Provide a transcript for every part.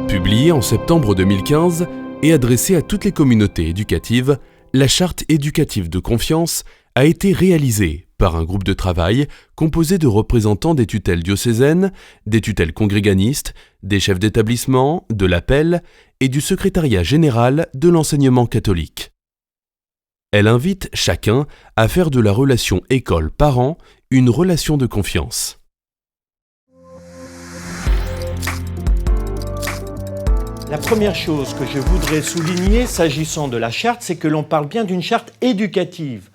Publiée en septembre 2015 et adressée à toutes les communautés éducatives, la Charte éducative de confiance a été réalisée par un groupe de travail composé de représentants des tutelles diocésaines, des tutelles congréganistes, des chefs d'établissement, de l'Appel et du secrétariat général de l'enseignement catholique. Elle invite chacun à faire de la relation école-parent une relation de confiance. La première chose que je voudrais souligner s'agissant de la charte, c'est que l'on parle bien d'une charte éducative.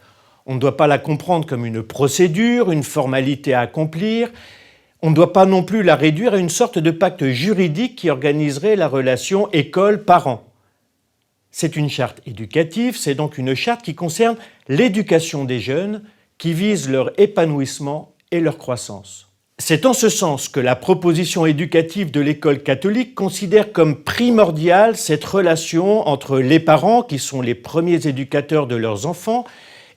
On ne doit pas la comprendre comme une procédure, une formalité à accomplir. On ne doit pas non plus la réduire à une sorte de pacte juridique qui organiserait la relation école-parent. C'est une charte éducative, c'est donc une charte qui concerne l'éducation des jeunes, qui vise leur épanouissement et leur croissance. C'est en ce sens que la proposition éducative de l'école catholique considère comme primordiale cette relation entre les parents, qui sont les premiers éducateurs de leurs enfants,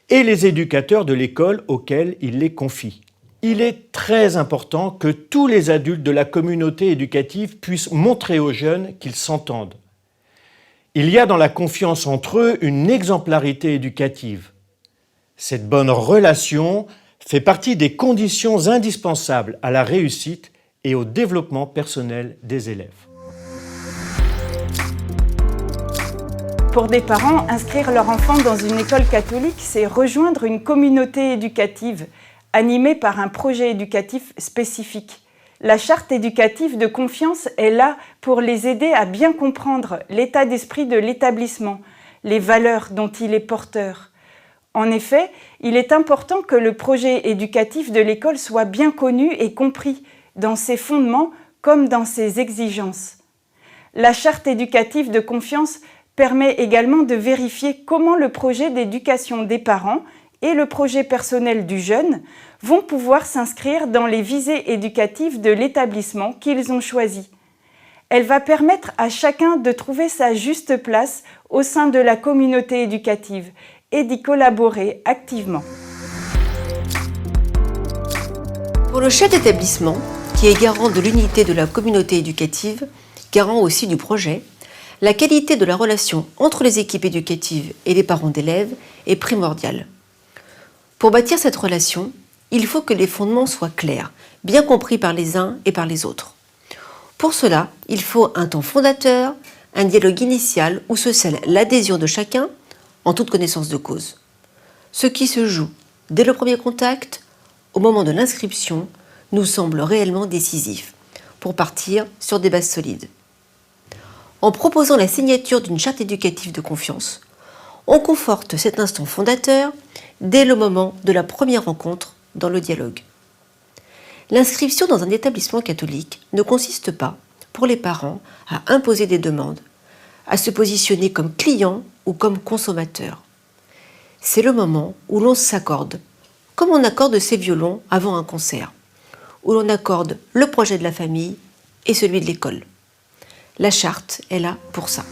et les éducateurs de l'école auxquels ils les confient. Il est très important que tous les adultes de la communauté éducative puissent montrer aux jeunes qu'ils s'entendent. Il y a dans la confiance entre eux une exemplarité éducative. Cette bonne relation fait partie des conditions indispensables à la réussite et au développement personnel des élèves. Pour des parents, inscrire leur enfant dans une école catholique, c'est rejoindre une communauté éducative animée par un projet éducatif spécifique. La charte éducative de confiance est là pour les aider à bien comprendre l'état d'esprit de l'établissement, les valeurs dont il est porteur. En effet, il est important que le projet éducatif de l'école soit bien connu et compris dans ses fondements comme dans ses exigences. La charte éducative de confiance permet également de vérifier comment le projet d'éducation des parents et le projet personnel du jeune vont pouvoir s'inscrire dans les visées éducatives de l'établissement qu'ils ont choisi. Elle va permettre à chacun de trouver sa juste place au sein de la communauté éducative et d'y collaborer activement. Pour le chef d'établissement, qui est garant de l'unité de la communauté éducative, garant aussi du projet, la qualité de la relation entre les équipes éducatives et les parents d'élèves est primordiale. Pour bâtir cette relation, il faut que les fondements soient clairs, bien compris par les uns et par les autres. Pour cela, il faut un temps fondateur, un dialogue initial où se scelle l'adhésion de chacun en toute connaissance de cause. Ce qui se joue dès le premier contact, au moment de l'inscription, nous semble réellement décisif pour partir sur des bases solides. En proposant la signature d'une charte éducative de confiance, on conforte cet instant fondateur dès le moment de la première rencontre dans le dialogue. L'inscription dans un établissement catholique ne consiste pas, pour les parents, à imposer des demandes, à se positionner comme client ou comme consommateur. C'est le moment où l'on s'accorde, comme on accorde ses violons avant un concert, où l'on accorde le projet de la famille et celui de l'école. La charte est là pour ça.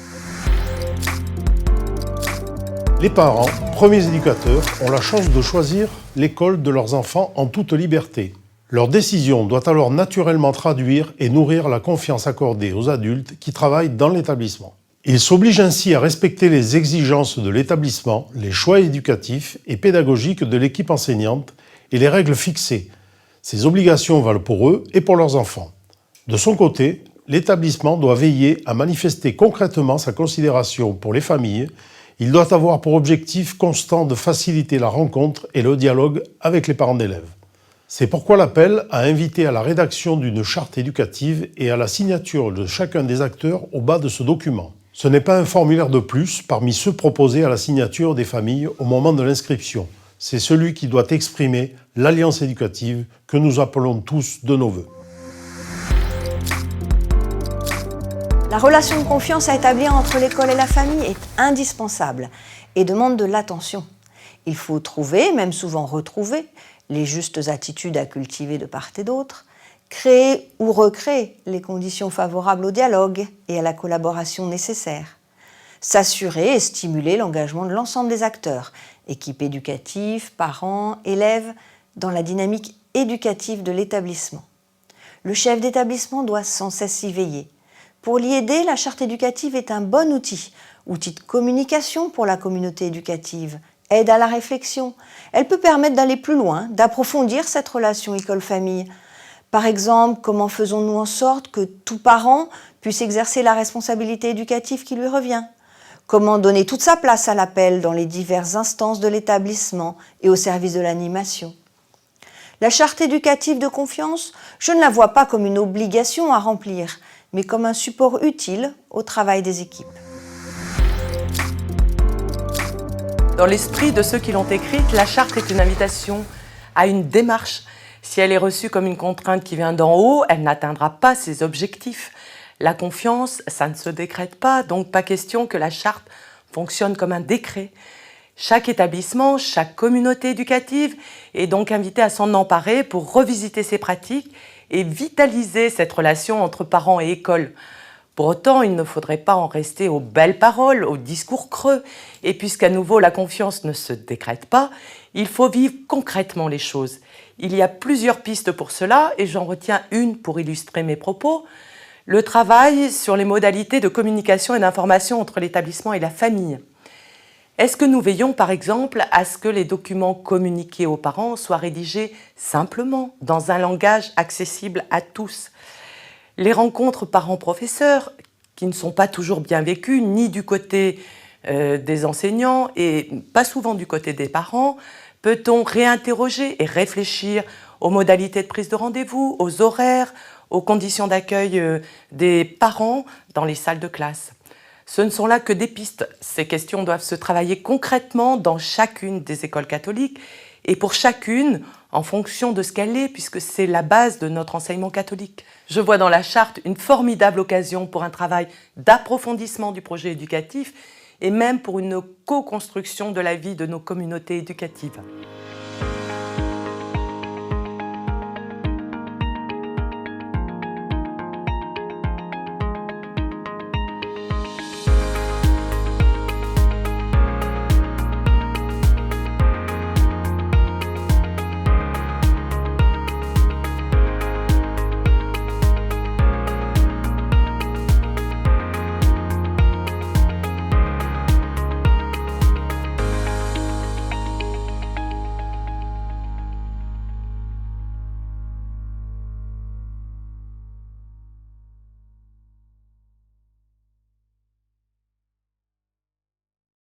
Les parents, premiers éducateurs, ont la chance de choisir l'école de leurs enfants en toute liberté. Leur décision doit alors naturellement traduire et nourrir la confiance accordée aux adultes qui travaillent dans l'établissement. Ils s'obligent ainsi à respecter les exigences de l'établissement, les choix éducatifs et pédagogiques de l'équipe enseignante et les règles fixées. Ces obligations valent pour eux et pour leurs enfants. De son côté, l'établissement doit veiller à manifester concrètement sa considération pour les familles. Il doit avoir pour objectif constant de faciliter la rencontre et le dialogue avec les parents d'élèves. C'est pourquoi l'Appel a invité à la rédaction d'une charte éducative et à la signature de chacun des acteurs au bas de ce document. Ce n'est pas un formulaire de plus parmi ceux proposés à la signature des familles au moment de l'inscription. C'est celui qui doit exprimer l'alliance éducative que nous appelons tous de nos vœux. La relation de confiance à établir entre l'école et la famille est indispensable et demande de l'attention. Il faut trouver, même souvent retrouver, les justes attitudes à cultiver de part et d'autre, créer ou recréer les conditions favorables au dialogue et à la collaboration nécessaires. s'assurer et stimuler l'engagement de l'ensemble des acteurs, équipe éducative, parents, élèves, dans la dynamique éducative de l'établissement. Le chef d'établissement doit sans cesse y veiller. Pour l'y aider, la charte éducative est un bon outil de communication pour la communauté éducative, aide à la réflexion. Elle peut permettre d'aller plus loin, d'approfondir cette relation école-famille. Par exemple, comment faisons-nous en sorte que tout parent puisse exercer la responsabilité éducative qui lui revient ? Comment donner toute sa place à l'appel dans les diverses instances de l'établissement et au service de l'animation ? La charte éducative de confiance, je ne la vois pas comme une obligation à remplir, mais comme un support utile au travail des équipes. Dans l'esprit de ceux qui l'ont écrite, la charte est une invitation à une démarche. Si elle est reçue comme une contrainte qui vient d'en haut, elle n'atteindra pas ses objectifs. La confiance, ça ne se décrète pas, donc pas question que la charte fonctionne comme un décret. Chaque établissement, chaque communauté éducative est donc invité à s'en emparer pour revisiter ses pratiques et vitaliser cette relation entre parents et école. Pour autant, il ne faudrait pas en rester aux belles paroles, aux discours creux. Et puisqu'à nouveau la confiance ne se décrète pas, il faut vivre concrètement les choses. Il y a plusieurs pistes pour cela et j'en retiens une pour illustrer mes propos. Le travail sur les modalités de communication et d'information entre l'établissement et la famille. Est-ce que nous veillons par exemple à ce que les documents communiqués aux parents soient rédigés simplement, dans un langage accessible à tous ? Les rencontres parents-professeurs, qui ne sont pas toujours bien vécues, ni du côté des enseignants et pas souvent du côté des parents, peut-on réinterroger et réfléchir aux modalités de prise de rendez-vous, aux horaires, aux conditions d'accueil des parents dans les salles de classe ? Ce ne sont là que des pistes. Ces questions doivent se travailler concrètement dans chacune des écoles catholiques et pour chacune en fonction de ce qu'elle est, puisque c'est la base de notre enseignement catholique. Je vois dans la charte une formidable occasion pour un travail d'approfondissement du projet éducatif et même pour une co-construction de la vie de nos communautés éducatives.